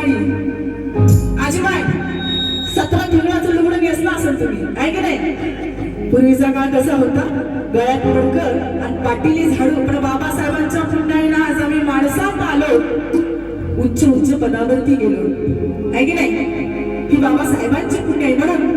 दिवाळी आजीबाई 17 किलोचं लुगडं घेतलं असेल तुम्ही आहे की नाही? पूर्वीचा काळ कसा होता, गळ्यात मडकं आणि पाटीली झाडू. पण बाबासाहेबांच्या पुण्याईनं आज आम्ही माणसात आलो, उच्च उच्च पदावरती गेलो आहे की नाही? ही बाबासाहेबांची पुण्याई म्हणून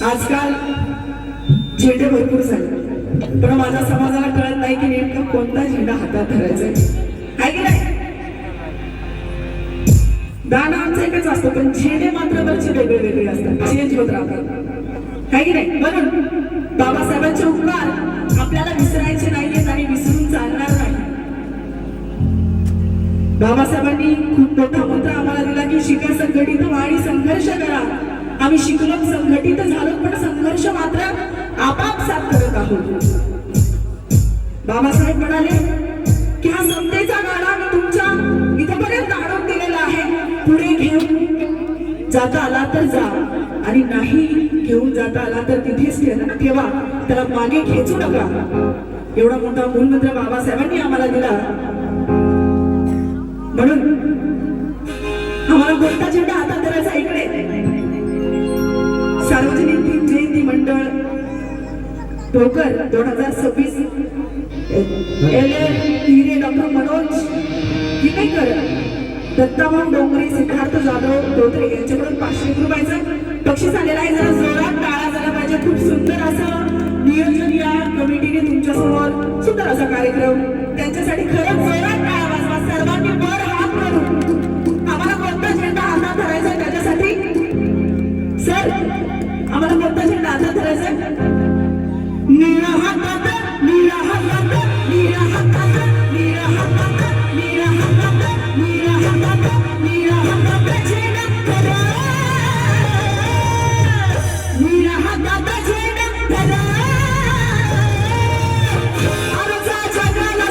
आजकाल झेंडे भरपूर झाले, पण माझ्या समाजाला कळत नाही की नेमका कोणता झेंडा हातात धरायचा आहे की नाही? दान आमचं एकच असतं, पण झेंडे मात्र वरचे वेगळे वेगळे असतात, चेंज होत राहतात आहे की नाही? म्हणून बाबासाहेबांचे उपकार आपल्याला विसरायचे नाहीयेत आणि विसरून चालणार नाही. बाबासाहेबांनी खूप मोठा मंत्र आम्हाला दिला की शिका संघटित आणि संघर्ष करा. आम्ही शिकलो, संघटित झालो, पण संघर्ष मात्र आपापसात करत आहोत. बाबासाहेब म्हणाले की हा समतेचा गाडा मी तुमच्या इथपर्यंत आणून दिलेला आहे, पुढे घेऊन जाता आला तर जा आणि नाही घेऊन जाता आला तर तिथेच ठेवा, त्याला मागे खेचू नका. एवढा मोठा मूलमंत्र बाबासाहेबांनी आम्हाला दिला. म्हणून आम्हाला कोणता झेंडा हातात धरायचा? इकडे सार्वजनिक भीम जयंती मंडळ भोकर 2026 हिरे डॉक्टर मनोज हिमेकर, दत्ताभाऊ डोंगरे, सिद्धार्थ जाधव धोत्रे यांच्याकडून 500 रुपयाचा बक्षीस आलेला आहे. जरा जोरात टाळा झाला पाहिजे. खूप सुंदर असं नियोजन या कमिटीने तुमच्या समोर, सुंदर असा कार्यक्रम, त्यांच्यासाठी खरंच जोरात टाळा वाजवा. सर्वांनी वर हात करून आम्हाला कोणता झेंडा हातात धरायचा आहे त्याच्यासाठी? सर आम्हाला कोणता झेंडा हातात धरायचा आहे? निळा हातात, निळा हातात, निळा हातात, निळा हातात, निळा हातात, निळा हातात, निळा हातात झेंडा धरा, निळा हातात झेंडा धरा. आमचा जगाला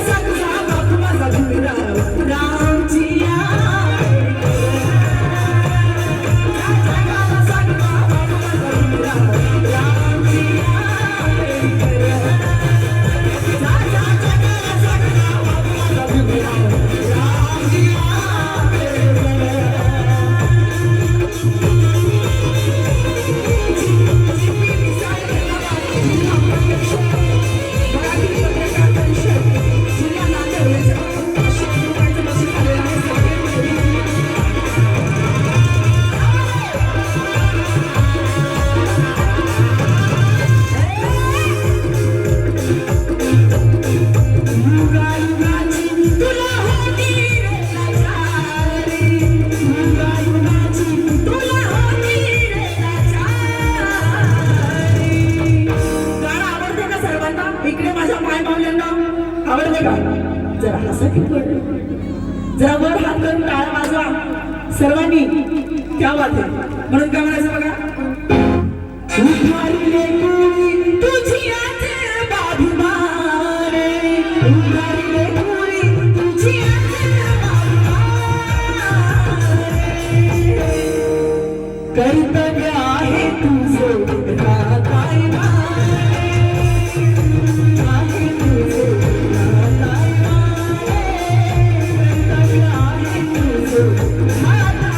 वर जरा वर हात करून टाळा वाजवा सर्वांनी क्या बात आहे म्हणून काय म्हणायचं बघा उभारले कोणी तुझी आज बाभिमाने उभारले कोणी तुझी आज बाभिमाने कर्तव्य आहे तुझं राखाय माने आहे तुझं राखाय माने कर्तव्य आहे तुझं राखाय